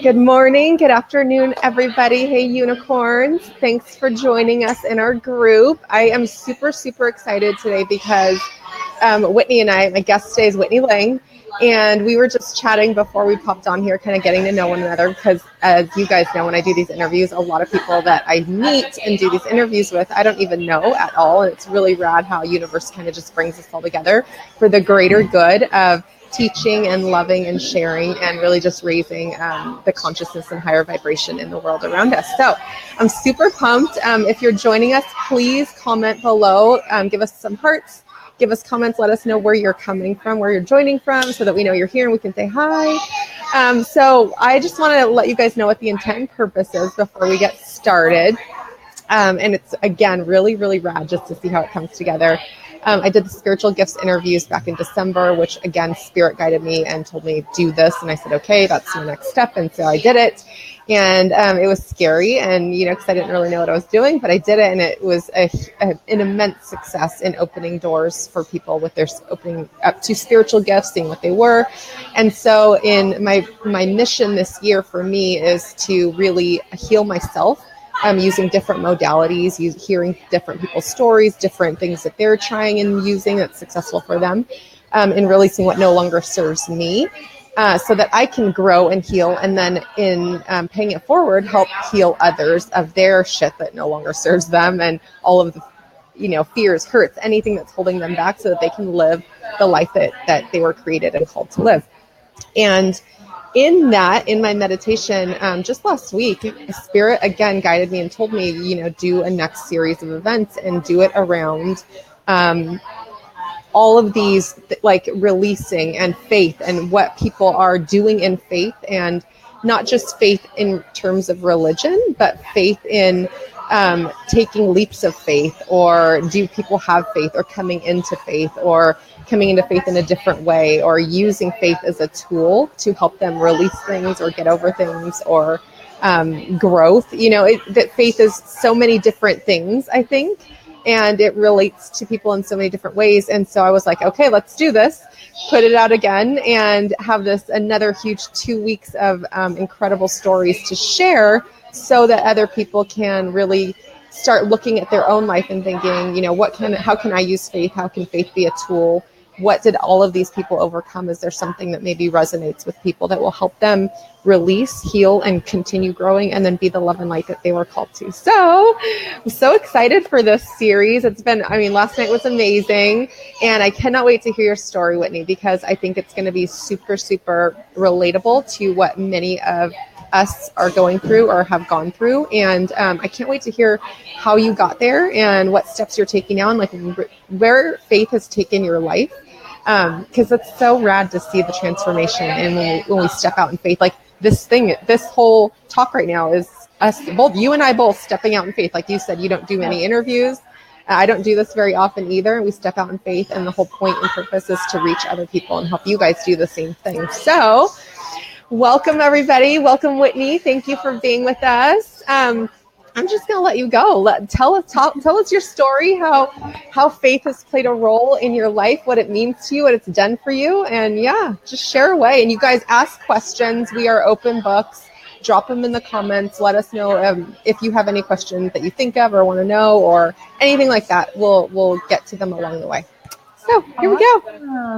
Good morning, good afternoon, everybody. Hey, unicorns. Thanks for joining us in our group. I am super, super excited today because Whitney and I, my guest today is Whitney Lang, and we were just chatting before we popped on here, kind of getting to know one another because, as you guys know, when I do these interviews, a lot of people that I meet and do these interviews with, I don't even know at all, and it's really rad how universe kind of just brings us all together for the greater good of teaching and loving and sharing and really just raising the consciousness and higher vibration in the world around us. So I'm super pumped. If you're joining us, please comment below, give us some hearts, give us comments, let us know where you're coming from, where you're joining from, so that we know you're here and we can say hi. So I just want to let you guys know what the intent and purpose is before we get started. And it's, again, really, really rad just to see how it comes together. I did the spiritual gifts interviews back in December, which, again, Spirit guided me and told me do this. And I said, okay, that's my next step. And so I did it. And it was scary and, because I didn't really know what I was doing, but I did it. And it was an immense success in opening doors for people with their opening up to spiritual gifts, seeing what they were. And so in my mission this year for me is to really heal myself. Using different modalities, hearing different people's stories, different things that they're trying and using that's successful for them, and releasing what no longer serves me, so that I can grow and heal, and then in paying it forward, help heal others of their shit that no longer serves them, and all of the fears, hurts, anything that's holding them back, so that they can live the life that they were created and called to live. And in my meditation, just last week, Spirit again guided me and told me, do a next series of events and do it around all of these, like releasing and faith and what people are doing in faith, and not just faith in terms of religion, but faith in taking leaps of faith, or do people have faith, or coming into faith, or coming into faith in a different way, or using faith as a tool to help them release things or get over things, or growth. That faith is so many different things, I think, and it relates to people in so many different ways. And so I was like, okay, let's do this, put it out again, and have another huge 2 weeks of incredible stories to share, so that other people can really start looking at their own life and thinking, how can I use faith? How can faith be a tool? What did all of these people overcome? Is there something that maybe resonates with people that will help them release, heal, and continue growing, and then be the love and light that they were called to? So I'm so excited for this series. Last night was amazing, and I cannot wait to hear your story, Whitney, because I think it's going to be super, super relatable to what many of us are going through or have gone through. And I can't wait to hear how you got there and what steps you're taking now, and like where faith has taken your life. Because it's so rad to see the transformation. And when we step out in faith, like this whole talk right now is us, both you and I both stepping out in faith. Like you said, you don't do many interviews. I don't do this very often either. We step out in faith, and the whole point and purpose is to reach other people and help you guys do the same thing. So welcome, everybody. Welcome, Whitney. Thank you for being with us. I'm just going to let you go. Tell us your story, how faith has played a role in your life, what it means to you, what it's done for you. And yeah, just share away. And you guys ask questions. We are open books. Drop them in the comments. Let us know if you have any questions that you think of or want to know, or anything like that. We'll get to them along the way. So here we go.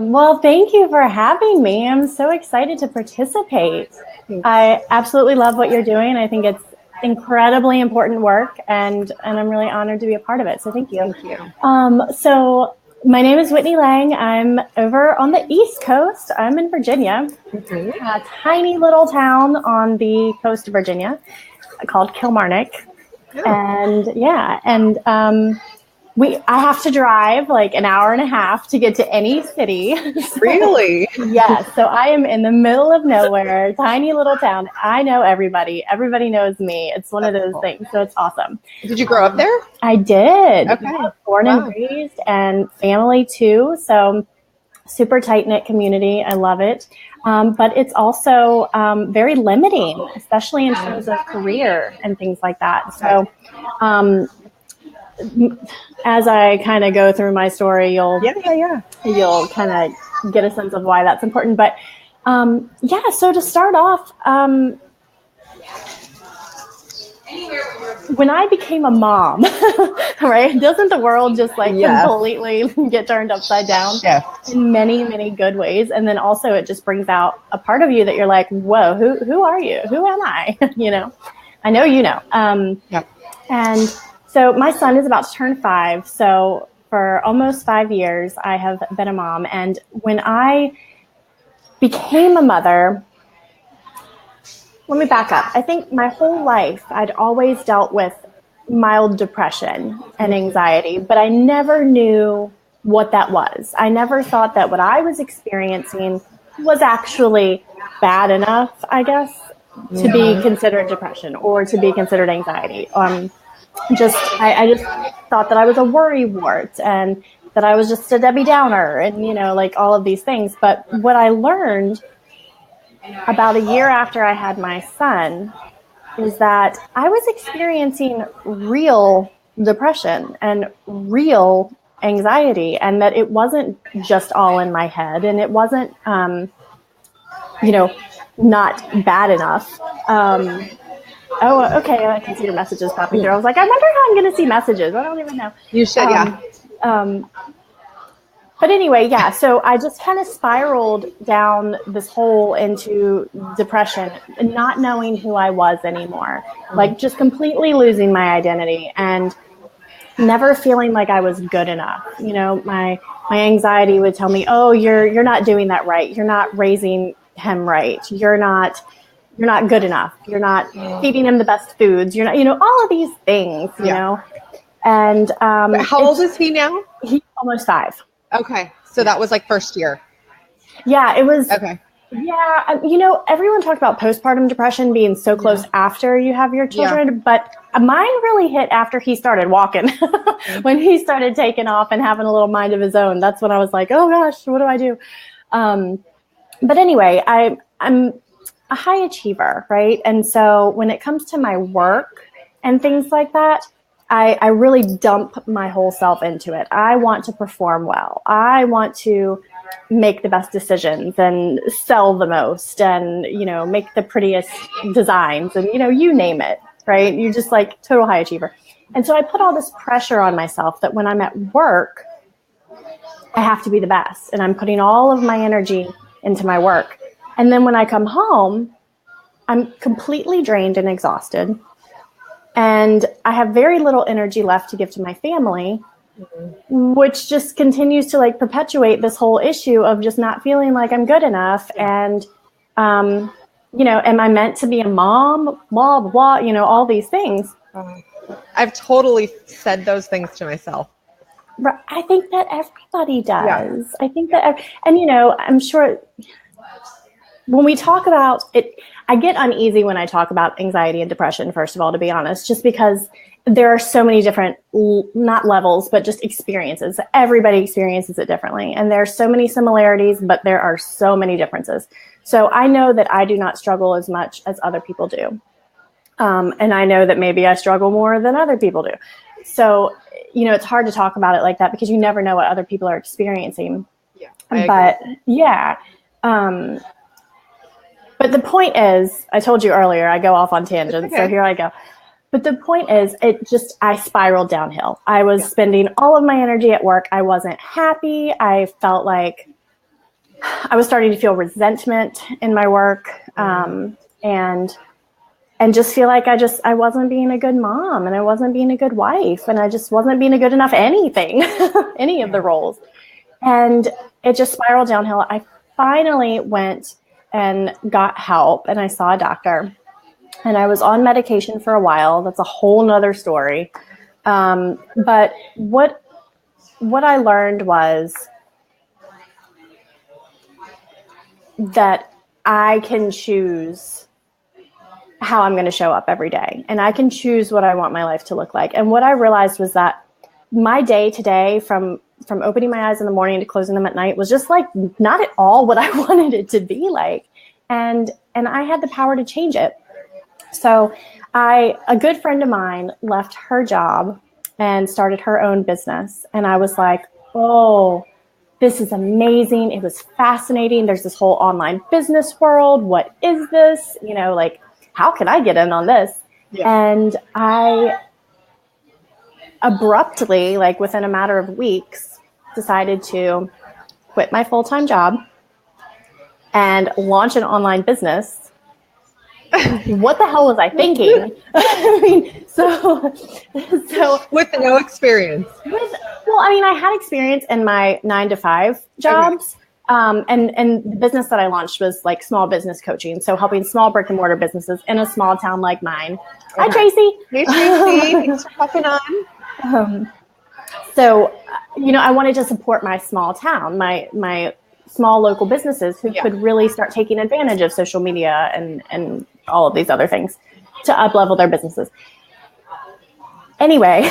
Well, thank you for having me. I'm so excited to participate. Thanks. I absolutely love what you're doing. I think it's incredibly important work, and I'm really honored to be a part of it. So thank you. Thank you. So my name is Whitney Lang. I'm over on the East Coast. I'm in Virginia, a tiny little town on the coast of Virginia called Kilmarnock. Oh. I have to drive like an hour and a half to get to any city. Really? Yes. So I am in the middle of nowhere, tiny little town. I know everybody. Everybody knows me. It's one of those things. So it's awesome. Did you grow up there? I did. Okay. Born and raised, and family too. So super tight-knit community. I love it. But it's also very limiting, especially in terms of career and things like that. So as I kind of go through my story, you'll kind of get a sense of why that's important. But so to start off, when I became a mom, right? Doesn't the world just like completely get turned upside down in many, many good ways? And then also it just brings out a part of you that you're like, whoa, who are you? Who am I? I know, And so my son is about to turn 5. So for almost 5 years, I have been a mom. And when I became a mother, let me back up. I think my whole life, I'd always dealt with mild depression and anxiety, but I never knew what that was. I never thought that what I was experiencing was actually bad enough, I guess, to be considered depression or to be considered anxiety. I just thought that I was a worrywart and that I was just a Debbie Downer and, like all of these things. But what I learned about a year after I had my son is that I was experiencing real depression and real anxiety, and that it wasn't just all in my head, and it wasn't, not bad enough. Oh, okay. I can see your messages popping through. I was like, I wonder how I'm going to see messages. I don't even know. You should, But anyway, so I just kind of spiraled down this hole into depression, not knowing who I was anymore, like just completely losing my identity and never feeling like I was good enough. My anxiety would tell me, oh, you're not doing that right. You're not raising him right. You're not good enough. You're not feeding him the best foods. You're not, all of these things, you know. And how old is he now? He's almost 5. Okay. So that was like first year. Yeah, it was. Okay. Yeah. Everyone talked about postpartum depression being so close after you have your children, but mine really hit after he started walking. When he started taking off and having a little mind of his own, that's when I was like, oh gosh, what do I do? But anyway, I'm a high achiever, right? And so when it comes to my work and things like that, I really dump my whole self into it. I want to perform well. I want to make the best decisions and sell the most and, make the prettiest designs and, you name it, right? You're just like total high achiever. And so I put all this pressure on myself that when I'm at work, I have to be the best. And I'm putting all of my energy into my work. And then when I come home, I'm completely drained and exhausted. And I have very little energy left to give to my family, which just continues to like perpetuate this whole issue of just not feeling like I'm good enough. And, am I meant to be a mom? Blah, blah, blah, all these things. I've totally said those things to myself. I think that everybody does. Yeah. I think that, I'm sure when we talk about it, I get uneasy when I talk about anxiety and depression, first of all, to be honest, just because there are so many different, not levels, but just experiences. Everybody experiences it differently. And there are so many similarities, but there are so many differences. So I know that I do not struggle as much as other people do. And I know that maybe I struggle more than other people do. So, it's hard to talk about it like that because you never know what other people are experiencing. Yeah, but yeah. But the point is, I told you earlier, I go off on tangents, so here I go. But the point is, I spiraled downhill. I was spending all of my energy at work. I wasn't happy. I felt like I was starting to feel resentment in my work, and just feel like I wasn't being a good mom, and I wasn't being a good wife, and I just wasn't being a good enough anything, any of the roles. And it just spiraled downhill. I finally went and got help, and I saw a doctor, and I was on medication for a while. That's a whole nother story. But what I learned was that I can choose how I'm going to show up every day, and I can choose what I want my life to look like. And what I realized was that my day to day, from opening my eyes in the morning to closing them at night, was just like not at all what I wanted it to be like. And I had the power to change it. So a good friend of mine left her job and started her own business. And I was like, oh, this is amazing. It was fascinating. There's this whole online business world. What is this? how can I get in on this? Yeah. And I abruptly, like within a matter of weeks, decided to quit my full-time job and launch an online business. What the hell was I thinking? I mean, so with no experience. I had experience in my 9-to-5 jobs. Okay. And the business that I launched was like small business coaching. So helping small brick and mortar businesses in a small town like mine. Okay. Hi, Tracy. Hey, Tracy. Thanks for popping on. So, I wanted to support my small town, my small local businesses who could really start taking advantage of social media and all of these other things to up-level their businesses. Anyway,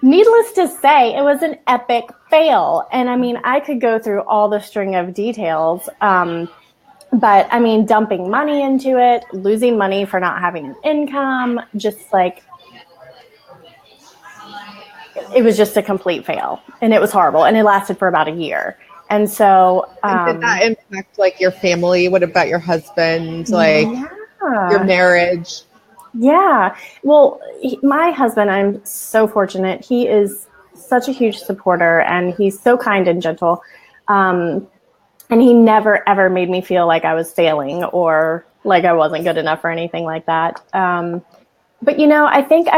needless to say, it was an epic fail. And I could go through all the string of details, but dumping money into it, losing money for not having an income, just like, it was just a complete fail, and it was horrible, and it lasted for about a year. And so, did that impact like your family? What about your husband? Like your marriage? Yeah. Well, my husband, I'm so fortunate. He is such a huge supporter, and he's so kind and gentle. And he never, ever made me feel like I was failing or like I wasn't good enough or anything like that. But, I think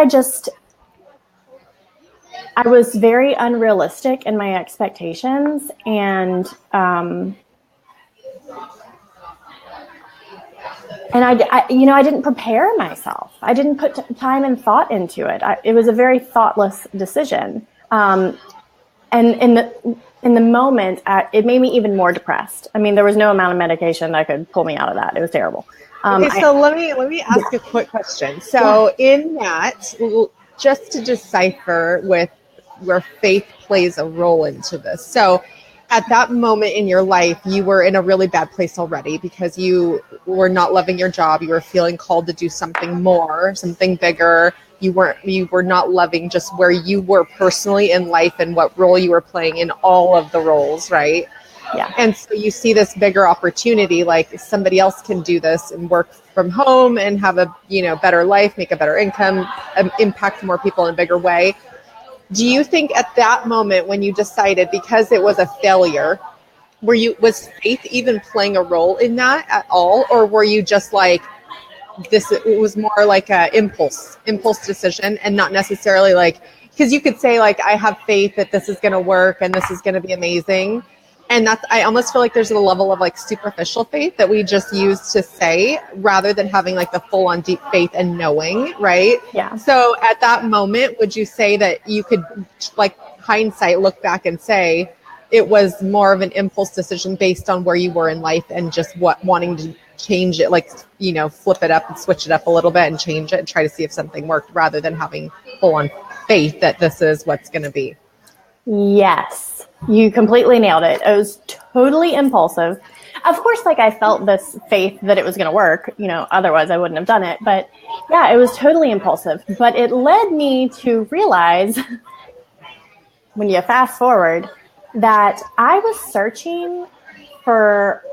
I was very unrealistic in my expectations, and I didn't prepare myself. I didn't put time and thought into it. It was a very thoughtless decision. And in the moment, it made me even more depressed. There was no amount of medication that could pull me out of that. It was terrible. Okay, so let me ask a quick question. So in that, just to decipher with where faith plays a role into this. So at that moment in your life, you were in a really bad place already because you were not loving your job. You were feeling called to do something more, something bigger. You were not loving just where you were personally in life and what role you were playing in all of the roles, right? Yeah. And so you see this bigger opportunity, like somebody else can do this and work from home and have a, better life, make a better income, impact more people in a bigger way. Do you think at that moment when you decided, because it was a failure, was faith even playing a role in that at all? Or were you just like, it was more like a impulse decision and not necessarily like, because you could say like, I have faith that this is going to work and this is going to be amazing. And I almost feel like there's a level of like superficial faith that we just use to say rather than having like the full on deep faith and knowing, right? Yeah. So at that moment, would you say that you could, like hindsight, look back and say it was more of an impulse decision based on where you were in life and just wanting to change it, like, flip it up and switch it up a little bit and change it and try to see if something worked rather than having full on faith that this is what's going to be? Yes, you completely nailed it. It was totally impulsive. Of course, like I felt this faith that it was going to work, otherwise I wouldn't have done it. But yeah, it was totally impulsive. But it led me to realize when you fast forward that I was searching for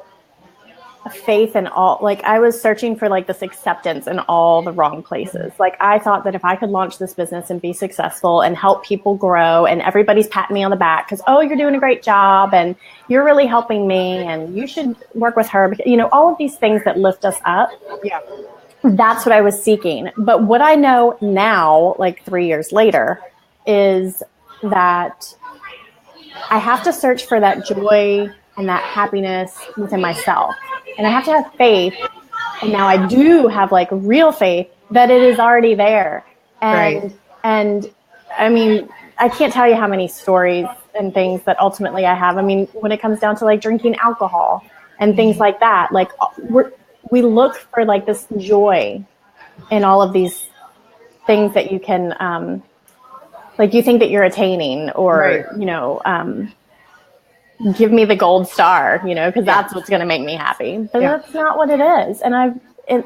faith in all, like I was searching for like this acceptance in all the wrong places. Like I thought that if I could launch this business and be successful and help people grow and everybody's patting me on the back because, oh, you're doing a great job and you're really helping me and you should work with her, because, all of these things that lift us up. Yeah. That's what I was seeking. But what I know now, like 3 years later, is that I have to search for that joy and that happiness within myself. And I have to have faith. And now I do have like real faith that it is already there. And I can't tell you how many stories and things that ultimately I have. When it comes down to like drinking alcohol and things like that, like we look for like this joy in all of these things that you can, like you think that you're attaining or, right. Give me the gold star, because that's what's going to make me happy. But that's not what it is. And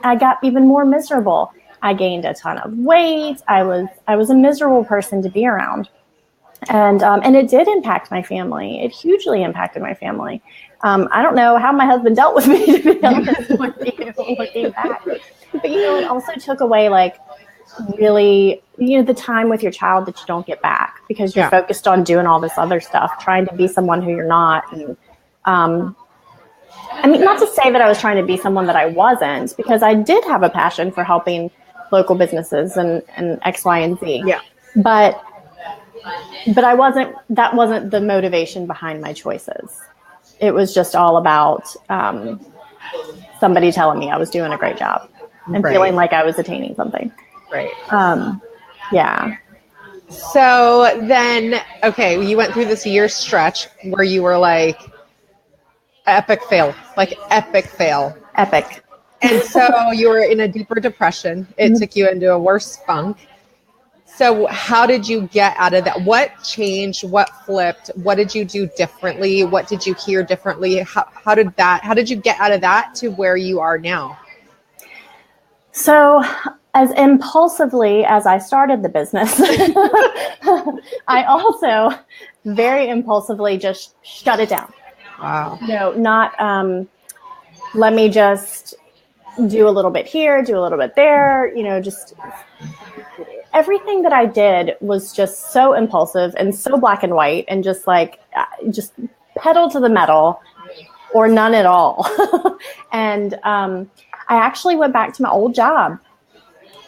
I got even more miserable. I gained a ton of weight. I was a miserable person to be around. And it did impact my family. It hugely impacted my family. I don't know how my husband dealt with me, to be honest with you, looking back. But, it also took away, like, really, the time with your child that you don't get back because you're focused on doing all this other stuff, trying to be someone who you're not. And I mean, not to say that I was trying to be someone that I wasn't, because I did have a passion for helping local businesses and X, Y, and Z. Yeah. But that wasn't the motivation behind my choices. It was just all about somebody telling me I was doing a great job and feeling like I was attaining something. Right. Yeah. So then, okay, you went through this year stretch where you were like, epic fail. Epic. And so you were in a deeper depression. It took you into a worse funk. So how did you get out of that? What changed? What flipped? What did you do differently? What did you hear differently? How did you get out of that to where you are now? So as impulsively as I started the business, I also very impulsively just shut it down. Wow. Not let me just do a little bit here, do a little bit there, just everything that I did was just so impulsive and so black and white and just pedal to the metal or none at all. And I actually went back to my old job.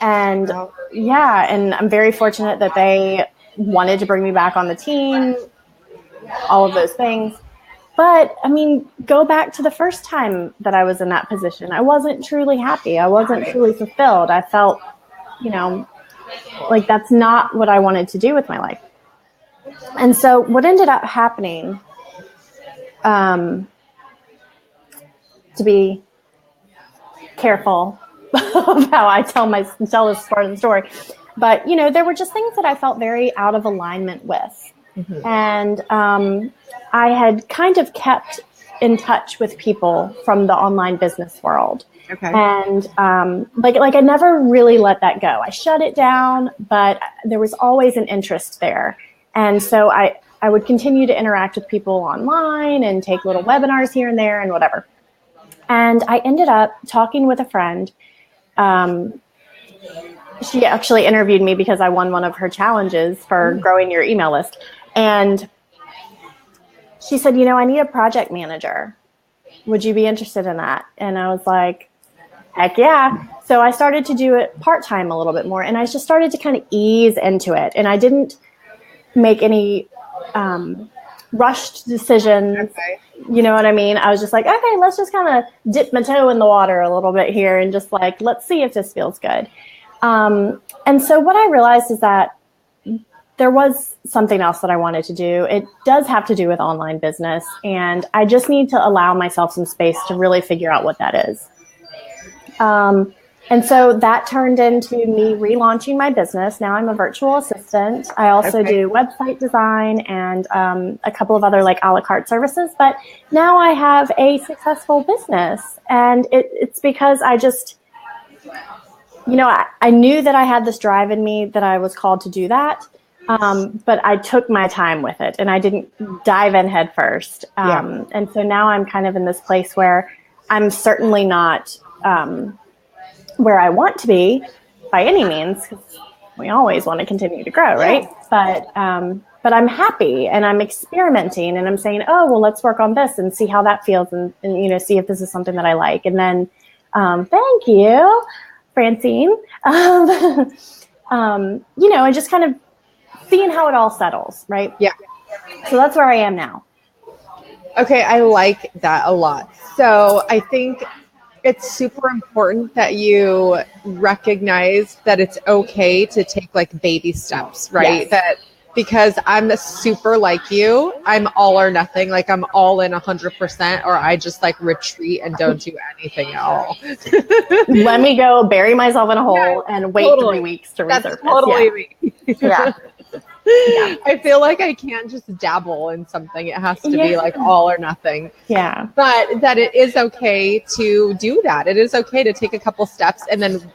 And and I'm very fortunate that they wanted to bring me back on the team, all of those things. But I mean, go back to the first time that I was in that position. I wasn't truly happy. I wasn't truly fulfilled. I felt, like that's not what I wanted to do with my life. And so what ended up happening, to be careful of how I tell this part of the story, but there were just things that I felt very out of alignment with. Mm-hmm. And I had kind of kept in touch with people from the online business world. Okay. And like I never really let that go. I shut it down, but there was always an interest there. And so I would continue to interact with people online and take little webinars here and there and whatever. And I ended up talking with a friend. She actually interviewed me because I won one of her challenges for growing your email list. And she said, I need a project manager. Would you be interested in that? And I was like, heck yeah. So I started to do it part-time a little bit more. And I just started to kind of ease into it. And I didn't make any rushed decisions. Okay. You know what I mean? I was just like, okay, let's just kind of dip my toe in the water a little bit here and just like, let's see if this feels good. And so what I realized is that there was something else that I wanted to do. It does have to do with online business, and I just need to allow myself some space to really figure out what that is. And so that turned into me relaunching my business. Now I'm a virtual assistant. I also do website design and a couple of other like a la carte services. But now I have a successful business, and it's because I just, I knew that I had this drive in me that I was called to do that. But I took my time with it and I didn't dive in head first. And so now I'm kind of in this place where I'm certainly not where I want to be by any means, because we always want to continue to grow, right? But I'm happy and I'm experimenting and I'm saying, oh, well, let's work on this and see how that feels and see if this is something that I like. And then, thank you, Francine. And just kind of seeing how it all settles, right? Yeah. So that's where I am now. Okay, I like that a lot. So I think it's super important that you recognize that it's okay to take like baby steps, right? Yes. That because I'm super like you, I'm all or nothing. Like I'm all in 100%, or I just like retreat and don't do anything at all. Let me go bury myself in a hole and wait 3 weeks to resurface. That's totally me. Yeah. Yeah. I feel like I can't just dabble in something. It has to be like all or nothing. Yeah. But that it is okay to do that. It is okay to take a couple steps and then,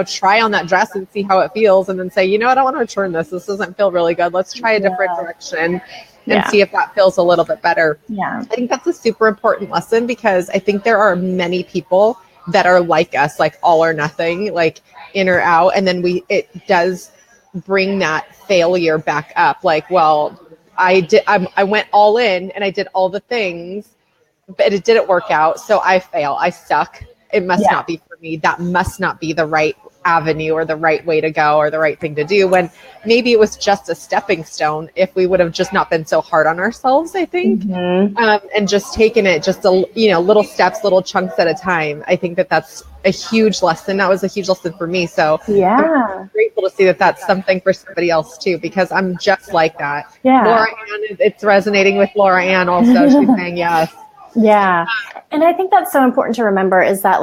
try on that dress and see how it feels and then say, I don't want to return this. This doesn't feel really good. Let's try a different direction and see if that feels a little bit better. Yeah. I think that's a super important lesson because I think there are many people that are like us, like all or nothing, like in or out. And then it does bring that failure back up. Like, well, I went all in and I did all the things, but it didn't work out. So I fail. I suck. It must not be for me. That must not be the right avenue or the right way to go or the right thing to do, when maybe it was just a stepping stone if we would have just not been so hard on ourselves, I think. And just taken it just little steps, little chunks at a time. I think that's a huge lesson. That was a huge lesson for me. So I'm grateful to see that that's something for somebody else too, because I'm just like that. Laura Ann, it's resonating with Laura Ann also. She's saying yes. Yeah. And I think that's so important to remember is that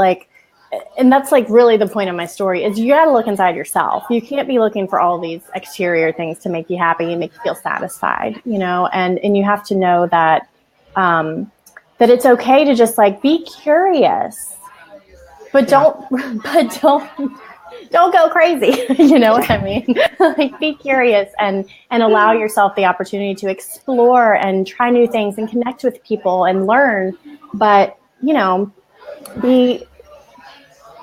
and that's really the point of my story is you got to look inside yourself. You can't be looking for all these exterior things to make you happy and make you feel satisfied, and you have to know that, that it's okay to just be curious, but don't go crazy. You know what I mean? Be curious and allow yourself the opportunity to explore and try new things and connect with people and learn, but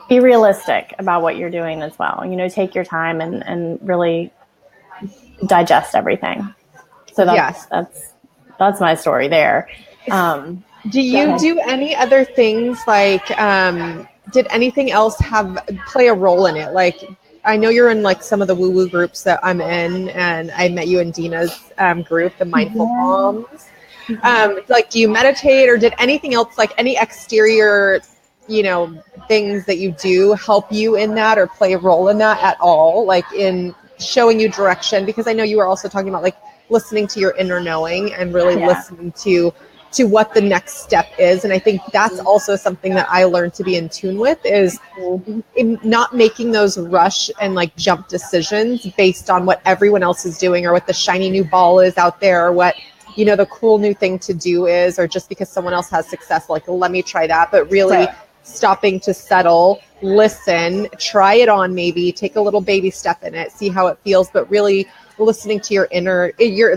be realistic about what you're doing as well. Take your time and really digest everything. So that's my story there. Do you do any other things did anything else play a role in it? Like, I know you're in some of the woo-woo groups that I'm in, and I met you in Dina's group, the Mindful Moms. Do you meditate, or did anything else, any exterior things that you do help you in that or play a role in that at all, in showing you direction? Because I know you were also talking about listening to your inner knowing and really listening to what the next step is. And I think that's also something that I learned to be in tune with, is in not making those rush and jump decisions based on what everyone else is doing or what the shiny new ball is out there, or what the cool new thing to do is, or just because someone else has success, let me try that. But really stopping to settle, listen, try it on, maybe take a little baby step in it, see how it feels, but really listening to your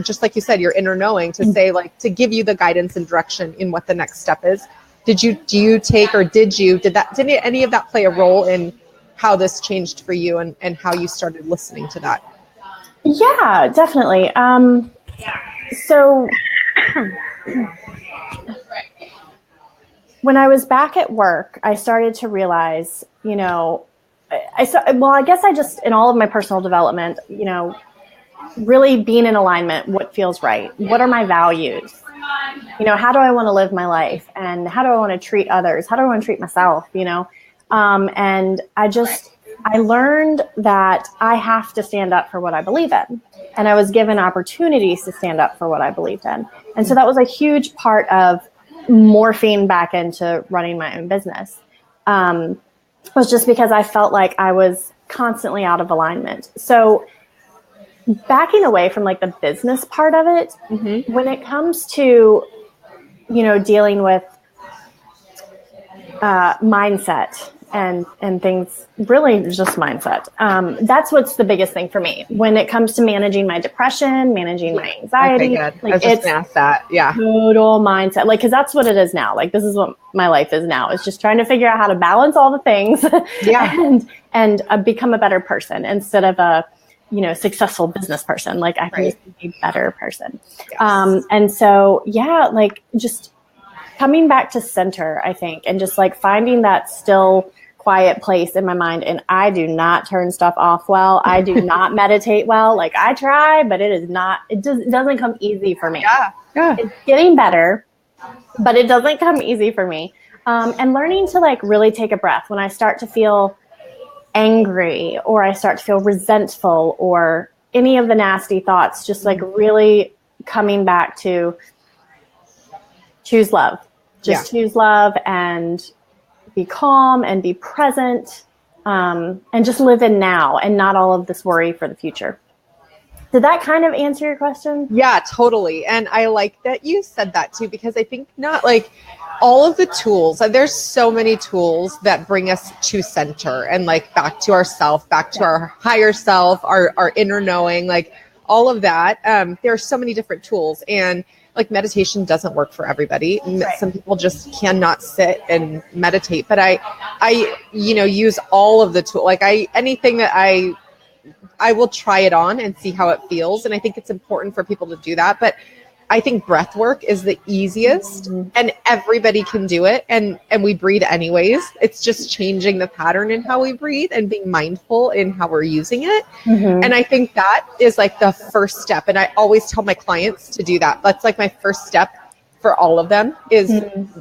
just like you said, your inner knowing to say, to give you the guidance and direction in what the next step is. Did any of that play a role in how this changed for you and how you started listening to that? Yeah, definitely. So when I was back at work, I started to realize, I guess I just, in all of my personal development, really being in alignment, what feels right, what are my values, how do I want to live my life, and how do I want to treat others, how do I want to treat myself, and I learned that I have to stand up for what I believe in, and I was given opportunities to stand up for what I believed in, and so that was a huge part of morphing back into running my own business. Was just because I felt like I was constantly out of alignment. So backing away from the business part of it, when it comes to, dealing with mindset and things, really just mindset. That's what's the biggest thing for me when it comes to managing my depression, managing my anxiety. Okay, good. I was just gonna ask that. Yeah. Total mindset. Because that's what it is now. This is what my life is now. It's just trying to figure out how to balance all the things and become a better person instead of a, successful business person. I can just be a better person. Yes. And so, just coming back to center, I think, and just finding that still quiet place in my mind. And I do not turn stuff off well. I do not meditate well. I try, but it doesn't come easy for me. Yeah. It's getting better, but it doesn't come easy for me. And learning to really take a breath when I start to feel angry or I start to feel resentful or any of the nasty thoughts, just really coming back to choose love. Choose love and be calm and be present, and just live in now and not all of this worry for the future. Did that kind of answer your question? Yeah, totally. And I like that you said that too, because I think not like all of the tools, there's so many tools that bring us to center and like back to ourself, back to our higher self, our inner knowing, like all of that. There are so many different tools, and like meditation doesn't work for everybody. Right. Some people just cannot sit and meditate, but I use all of the tools. Like anything that I will try it on and see how it feels. And I think it's important for people to do that. But I think breath work is the easiest, and everybody can do it. And we breathe anyways. It's just changing the pattern in how we breathe and being mindful in how we're using it. And I think that is like the first step. And I always tell my clients to do that. That's like my first step for all of them is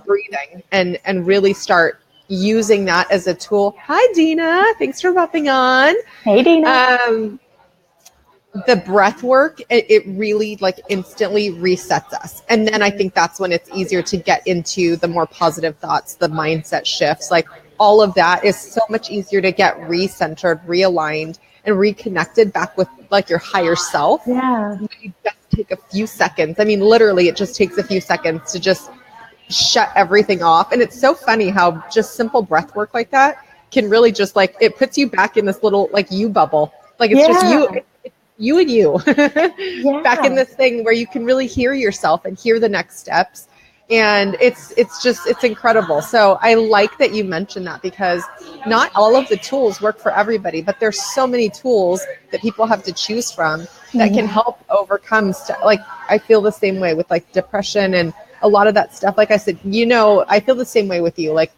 breathing and really start using that as a tool. Hi, Dina. Thanks for popping on. Hey, Dina. The breath work, it really like instantly resets us. And then I think that's when it's easier to get into the more positive thoughts, the mindset shifts, like all of that is so much easier to get recentered, realigned, and reconnected back with like your higher self. Yeah. You just take a few seconds. I mean, literally it just takes a few seconds to just shut everything off. And it's so funny how just simple breath work like that can really just like, it puts you back in this little like you bubble. Like it's just you and you back in this thing where you can really hear yourself and hear the next steps. And it's incredible. So I like that you mentioned that, because not all of the tools work for everybody, but there's so many tools that people have to choose from that can help overcome like I feel the same way with like depression and a lot of that stuff. Like I said, I feel the same way with you. Like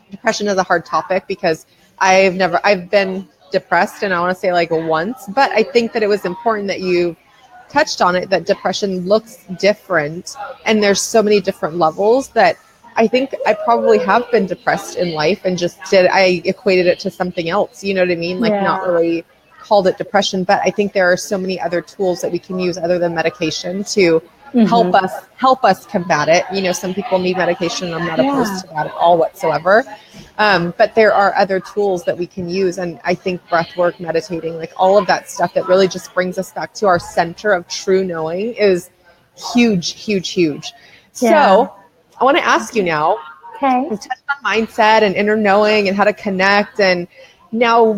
depression is a hard topic because I've been depressed, and I want to say like once, but I think that it was important that you touched on it, that depression looks different and there's so many different levels that I think I probably have been depressed in life and I equated it to something else, you know what I mean? Like not really called it depression, but I think there are so many other tools that we can use other than medication to help us combat it. Some people need medication. I'm not opposed to that at all whatsoever. But there are other tools that we can use. And I think breath work, meditating, like all of that stuff that really just brings us back to our center of true knowing is huge, huge, huge. Yeah. So I want to ask you now, we've touched on mindset and inner knowing and how to connect. And now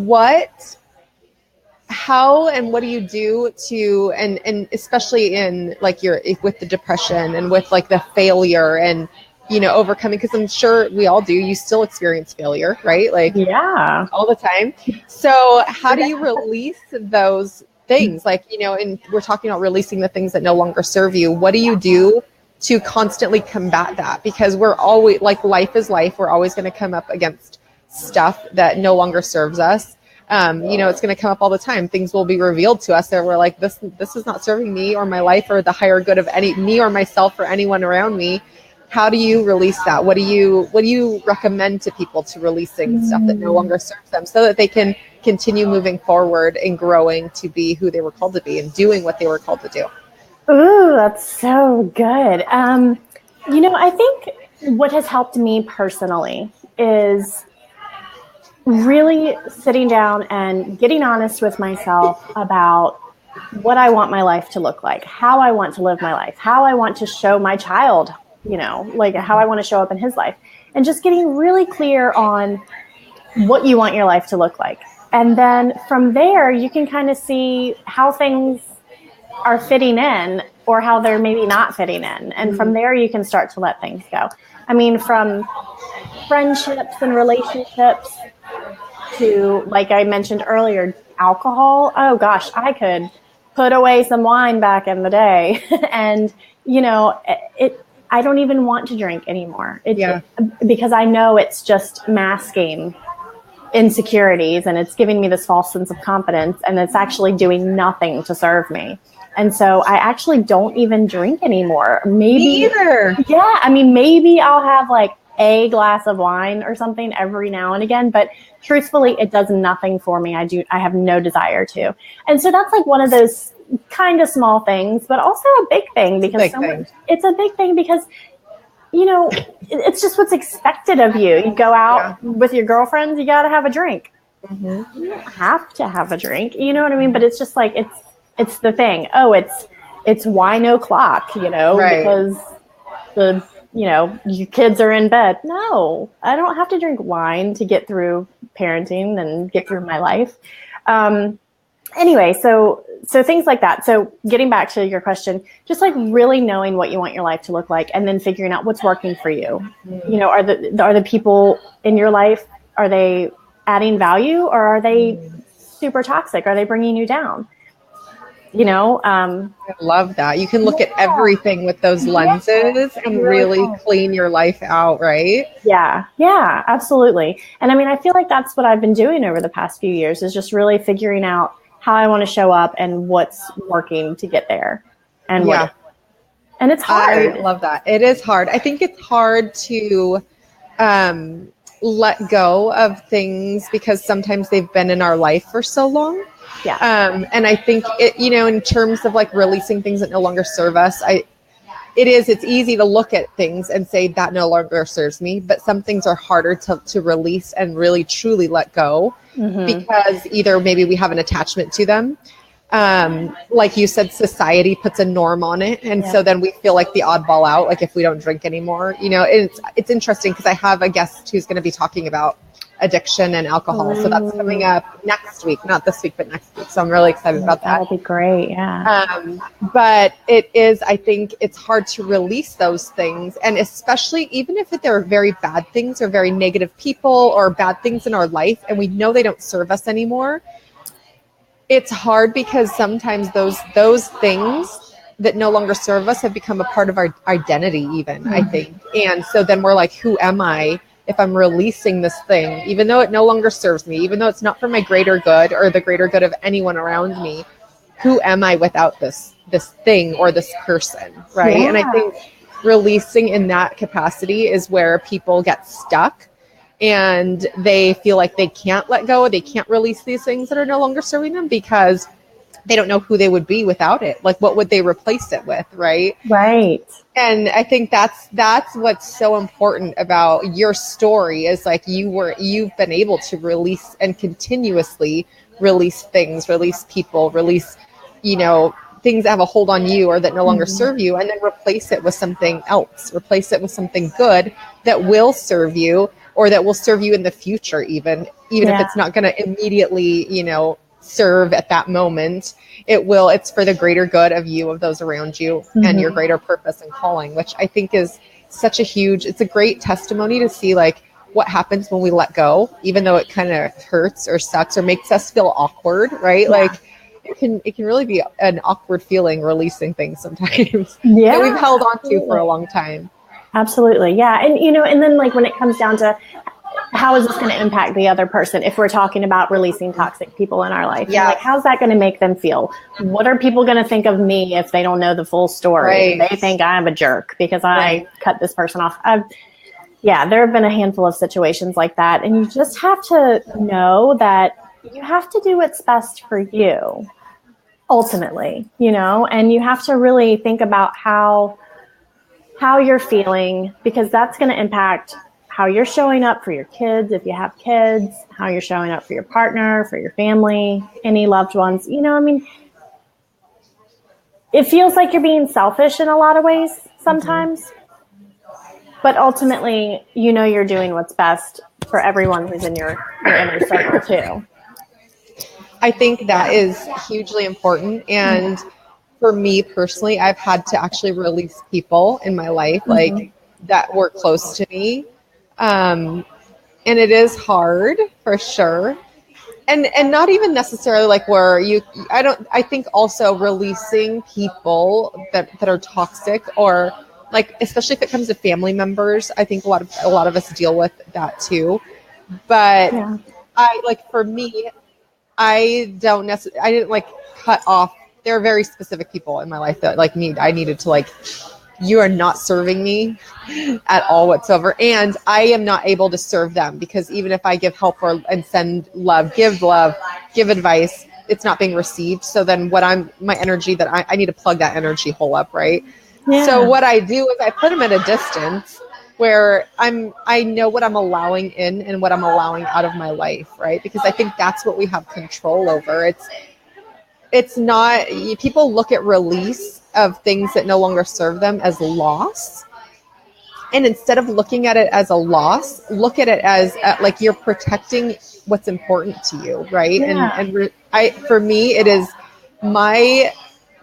how and what do you do to, and especially in like with the depression and with like the failure and, overcoming, because I'm sure we all do. You still experience failure, right? Like all the time. So how do you release those things? Like, and we're talking about releasing the things that no longer serve you. What do you do to constantly combat that? Because we're always like, life is life. We're always going to come up against stuff that no longer serves us. It's going to come up all the time. Things will be revealed to us that we're like, this is not serving me or my life or the higher good of me or myself or anyone around me. How do you release that? What do you recommend to people to releasing stuff that no longer serves them so that they can continue moving forward and growing to be who they were called to be and doing what they were called to do? Ooh, that's so good. I think what has helped me personally is really sitting down and getting honest with myself about what I want my life to look like, how I want to live my life, how I want to show my child, like how I want to show up in his life, and just getting really clear on what you want your life to look like. And then from there, you can kind of see how things are fitting in or how they're maybe not fitting in. And from there, you can start to let things go. I mean, from friendships and relationships to, like I mentioned earlier, alcohol. Oh gosh, I could put away some wine back in the day. And, I don't even want to drink anymore. Because I know it's just masking insecurities and it's giving me this false sense of confidence, and it's actually doing nothing to serve me. And so I actually don't even drink anymore. Maybe me either. Yeah. I mean, maybe I'll have like a glass of wine or something every now and again, but truthfully, it does nothing for me. I have no desire to. And so that's like one of those kind of small things, but also a big thing, because it's a big thing because, it's just what's expected of you. You go out with your girlfriends, you got to have a drink. You don't have to have a drink, you know what I mean? But it's just like, it's the thing. Oh, it's wine o'clock, Right. because your kids are in bed. No, I don't have to drink wine to get through parenting and get through my life. Anyway, so things like that. So getting back to your question, just like really knowing what you want your life to look like, and then figuring out what's working for you. Are the people in your life, are they adding value, or are they super toxic? Are they bringing you down? I love that. You can look at everything with those lenses and really clean your life out, right? Yeah, absolutely. And I mean, I feel like that's what I've been doing over the past few years, is just really figuring out how I want to show up and what's working to get there. And and it's hard. I love that. It is hard. I think it's hard to let go of things because sometimes they've been in our life for so long. Yeah. And I think in terms of like releasing things that no longer serve us, it's easy to look at things and say that no longer serves me, but some things are harder to release and really truly let go because either maybe we have an attachment to them. Like you said, society puts a norm on it. And so then we feel like the oddball out, like if we don't drink anymore, it's interesting because I have a guest who's going to be talking about addiction and alcohol. So that's coming up next week, not this week, but next week. So I'm really excited about that. That'll be great. Yeah. But I think it's hard to release those things. And especially even if they're very bad things or very negative people or bad things in our life, and we know they don't serve us anymore. It's hard because sometimes those things that no longer serve us have become a part of our identity even, I think. And so then we're like, who am I if I'm releasing this thing, even though it no longer serves me, even though it's not for my greater good or the greater good of anyone around me? Who am I without this thing or this person, right? Yeah. And I think releasing in that capacity is where people get stuck. And they feel like they can't let go. They can't release these things that are no longer serving them because they don't know who they would be without it. Like, what would they replace it with? Right. Right. And I think that's what's so important about your story is like you've been able to release and continuously release things, release people, release, things that have a hold on you or that no longer serve you, and then replace it with something else, replace it with something good that will serve you or that will serve you in the future, even if it's not going to immediately, serve at that moment. It's for the greater good of you, of those around you, and your greater purpose and calling, which I think is it's a great testimony to see like what happens when we let go, even though it kind of hurts or sucks or makes us feel awkward, right? Like it can really be an awkward feeling releasing things sometimes that we've held on to for a long time. Absolutely. Yeah. And, and then like when it comes down to how is this going to impact the other person, if we're talking about releasing toxic people in our life, like how's that going to make them feel? What are people going to think of me if they don't know the full story? Right. They think I'm a jerk because I cut this person off. There have been a handful of situations like that. And you just have to know that you have to do what's best for you ultimately, and you have to really think about how you're feeling, because that's going to impact how you're showing up for your kids, if you have kids, how you're showing up for your partner, for your family, any loved ones. It feels like you're being selfish in a lot of ways sometimes, but ultimately, you're doing what's best for everyone who's in your inner circle too. I think that is hugely important. And for me personally, I've had to actually release people in my life, like that were close to me. And it is hard for sure. And not even necessarily like I think also releasing people that are toxic, or like, especially if it comes to family members, I think a lot of us deal with that too. But for me, I didn't like cut off. There are very specific people in my life that I needed to you are not serving me at all whatsoever. And I am not able to serve them because even if I give help and send love, give advice, it's not being received. So then my energy that I need to plug that energy hole up. Right. Yeah. So what I do is I put them at a distance where I know what I'm allowing in and what I'm allowing out of my life. Right. Because I think that's what we have control over. it's not, people look at release of things that no longer serve them as loss. And instead of looking at it as a loss, look at it as like you're protecting what's important to you, right? Yeah. For me, it is my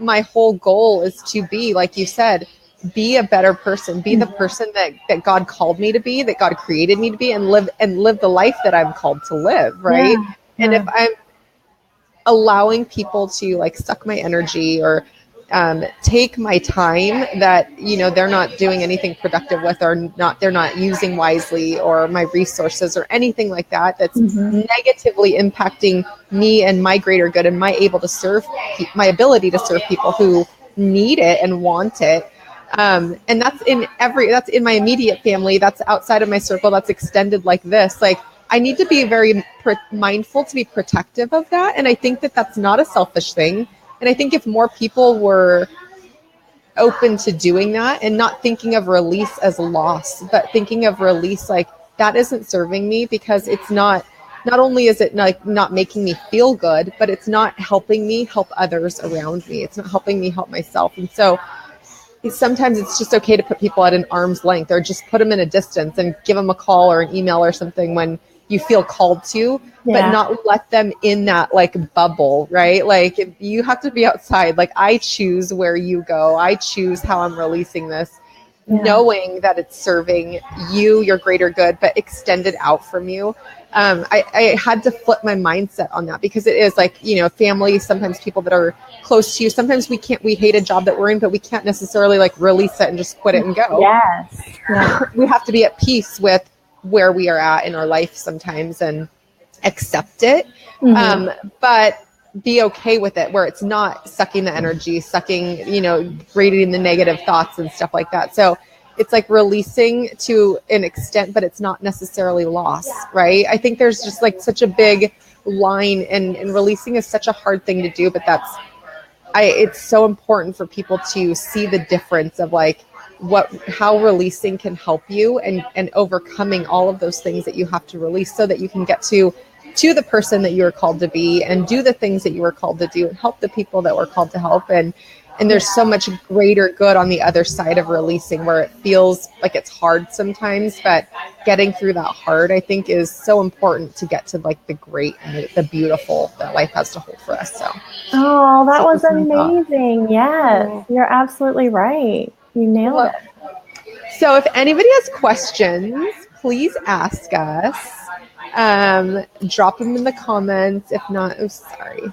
whole goal is to be, like you said, be a better person, be the person that God called me to be, that God created me to be, and live the life that I'm called to live, right? Yeah. And if Yeah. I'm allowing people to like suck my energy or take my time that they're not doing anything productive with, or they're not using wisely, or my resources or anything like that, that's negatively impacting me and my greater good and my ability to serve people who need it and want it. And that's in my immediate family, that's outside of my circle, that's extended like this. Like, I need to be very mindful to be protective of that. And I think that that's not a selfish thing. And I think if more people were open to doing that and not thinking of release as loss, but thinking of release like that isn't serving me, because it's not only is it like not making me feel good, but it's not helping me help others around me. It's not helping me help myself. And so sometimes it's just okay to put people at an arm's length, or just put them in a distance and give them a call or an email or something when you feel called to, but not let them in that like bubble, right? Like, you have to be outside. Like, I choose where you go. I choose how I'm releasing this, knowing that it's serving you, your greater good, but extended out from you. I had to flip my mindset on that, because it is like, family, sometimes people that are close to you, sometimes we hate a job that we're in, but we can't necessarily like release it and just quit it and go. Yes. Yeah. We have to be at peace with where we are at in our life sometimes and accept it. But be okay with it, where it's not sucking the energy, radiating the negative thoughts and stuff like that. So it's like releasing to an extent, but it's not necessarily loss, right? I think there's just like such a big line, and releasing is such a hard thing to do, but it's so important for people to see the difference of like how releasing can help you, and overcoming all of those things that you have to release, so that you can get to the person that you were called to be, and do the things that you were called to do, and help the people that we're called to help. And there's so much greater good on the other side of releasing, where it feels like it's hard sometimes, but getting through that hard, I think, is so important to get to like the great and the beautiful that life has to hold for us. So, that was amazing. Yes, you're absolutely right. You nailed it. So if anybody has questions, please ask us. Drop them in the comments. If not, sorry.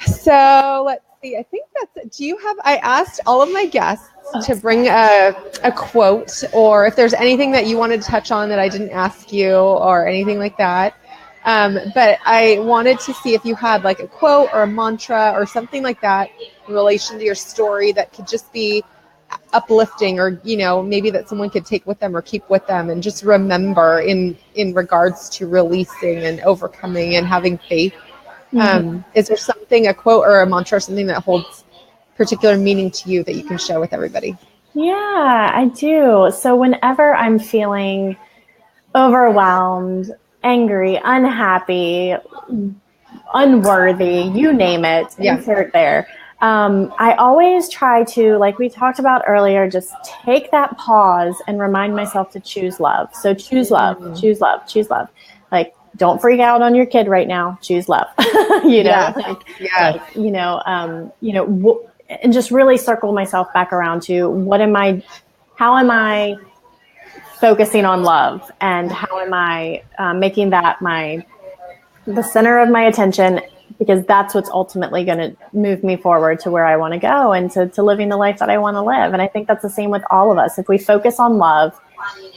So let's see. I think that's it. I asked all of my guests to bring a quote, or if there's anything that you wanted to touch on that I didn't ask you, or anything like that. But I wanted to see if you had like a quote or a mantra or something like that in relation to your story that could just be uplifting, or maybe that someone could take with them or keep with them and just remember in regards to releasing and overcoming and having faith. Is there something, a quote or a mantra, or something that holds particular meaning to you that you can share with everybody? Yeah, I do. So whenever I'm feeling overwhelmed, angry, unhappy, unworthy, you name it, insert there. I always try to, like we talked about earlier, just take that pause and remind myself to choose love. So choose love, choose love, choose love. Like, don't freak out on your kid right now. Choose love, and just really circle myself back around to how am I focusing on love, and how am I making that the center of my attention, because that's what's ultimately going to move me forward to where I want to go, and to living the life that I want to live. And I think that's the same with all of us. If we focus on love,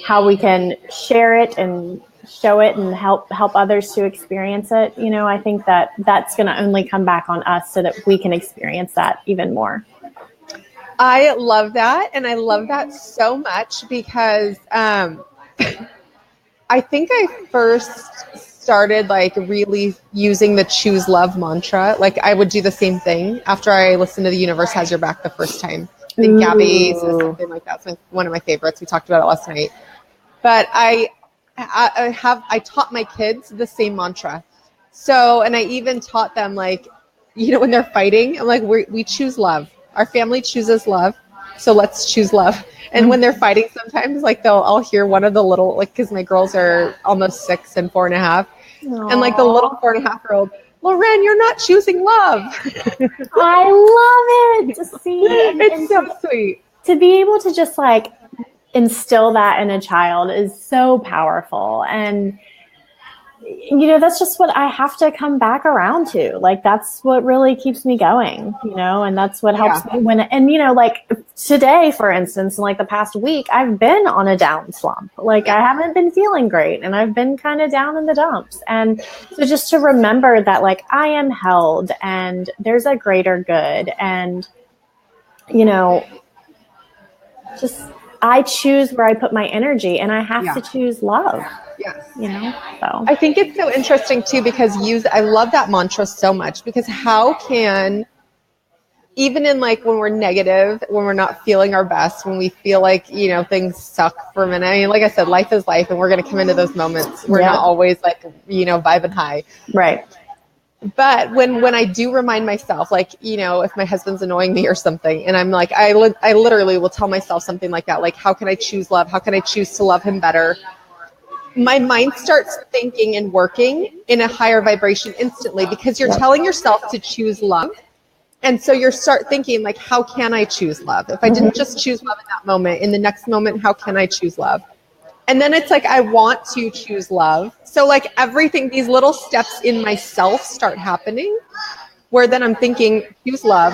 how we can share it and show it and help others to experience it, I think that's going to only come back on us, so that we can experience that even more. I love that. And I love that so much, because I think I first started like really using the choose love mantra. Like, I would do the same thing after I listened to The Universe Has Your Back the first time. I think Gabby says something like that. It's one of my favorites. We talked about it last night. But I taught my kids the same mantra. So, and I even taught them like, when they're fighting, I'm like, we choose love. Our family chooses love. So let's choose love. And when they're fighting, sometimes like I'll hear one of the little, like, cause my girls are almost 6 and 4.5. Aww. And like the little 4.5-year-old, Loren, you're not choosing love. I love it to see. It's so sweet. To be able to just like instill that in a child is so powerful. And, that's just what I have to come back around to. Like, that's what really keeps me going, and that's what helps me when, and, like today, for instance, in like the past week, I've been on a down slump. Like, I haven't been feeling great and I've been kind of down in the dumps. And so just to remember that, like, I am held and there's a greater good. And, just, I choose where I put my energy, and I have to choose love. Yes. So I think it's so interesting too, because I love that mantra so much, because how can, even in like when we're negative, when we're not feeling our best, when we feel like, things suck for a minute. I mean, like I said, life is life, and we're going to come into those moments. We're not always like, vibing high. Right. But when I do remind myself, like, if my husband's annoying me or something, and I'm like, I literally will tell myself something like that, like, how can I choose love? How can I choose to love him better? My mind starts thinking and working in a higher vibration instantly, because you're telling yourself to choose love. And so you start thinking, like, how can I choose love? If I didn't just choose love in that moment, in the next moment, how can I choose love? And then it's like, I want to choose love. So like everything, these little steps in myself start happening, where then I'm thinking, choose love.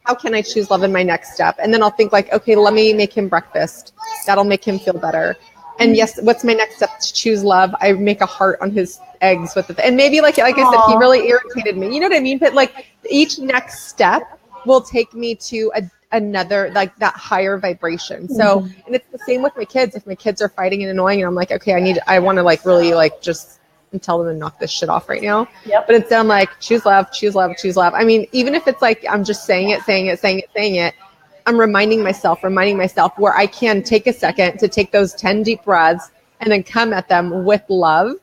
How can I choose love in my next step? And then I'll think like, okay, let me make him breakfast. That'll make him feel better. And yes, what's my next step to choose love? I make a heart on his eggs with it. And maybe like I said, he really irritated me. You know what I mean? But like each next step will take me to another, like that higher vibration. So, and it's the same with my kids. If my kids are fighting and annoying, and I'm like, okay, I want to like really like just tell them to knock this shit off right now. Yep. But instead I'm like, choose love, choose love, choose love. I mean, even if it's like, I'm just saying it, I'm reminding myself where I can take a second to take those 10 deep breaths and then come at them with love.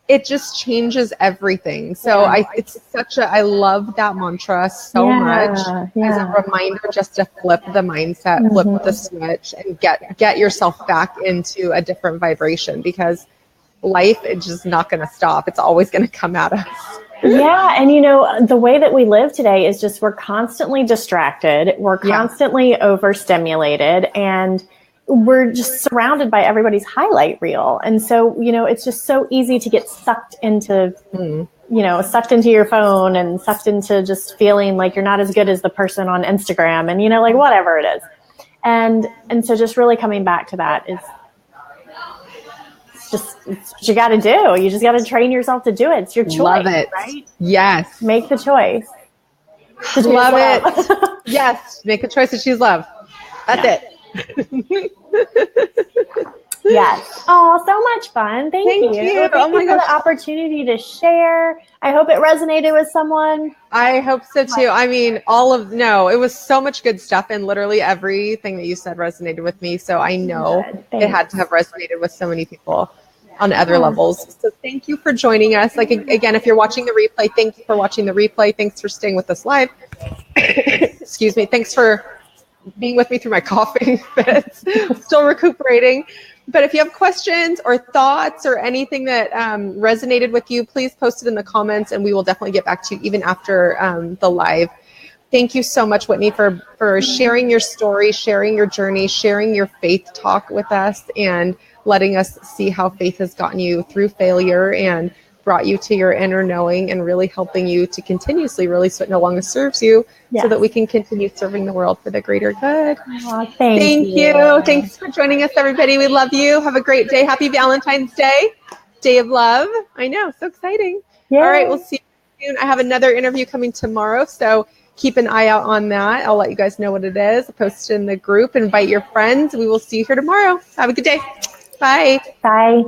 It just changes everything. So I love that mantra so much as a reminder, just to flip the mindset, flip the switch, and get yourself back into a different vibration, because life is just not going to stop. It's always going to come at us. Yeah. And the way that we live today is just, we're constantly distracted. We're constantly overstimulated, and we're just surrounded by everybody's highlight reel. And so, it's just so easy to get sucked into, sucked into your phone, and sucked into just feeling like you're not as good as the person on Instagram, and, like whatever it is. And so just really coming back to that is, it's what you got to do. You just got to train yourself to do it. It's your choice. Love it. Right? Yes. Make the choice. Love it. Yes. Make a choice to choose love. That's it. Yes. Oh, so much fun. Thank you. Thank you for the opportunity to share. I hope it resonated with someone. I hope so too. I mean, it was so much good stuff, and literally everything that you said resonated with me. So I know it had to have resonated with so many people on other levels. So thank you for joining us. Like, again, if you're watching the replay, thank you for watching the replay. Thanks for staying with us live. Excuse me. Thanks for being with me through my coughing fits. Still recuperating. But if you have questions or thoughts or anything that resonated with you, please post it in the comments, and we will definitely get back to you even after the live. Thank you so much, Whitney, for sharing your story, sharing your journey, sharing your faith talk with us, and letting us see how faith has gotten you through failure and brought you to your inner knowing, and really helping you to continuously release what no longer serves you, so that we can continue serving the world for the greater good. Oh, thank you. Thanks for joining us, everybody. We love you. Have a great day. Happy Valentine's Day. Day of love. I know. So exciting. Yay. All right. We'll see you soon. I have another interview coming tomorrow, so keep an eye out on that. I'll let you guys know what it is. I'll post it in the group. Invite your friends. We will see you here tomorrow. Have a good day. Bye. Bye.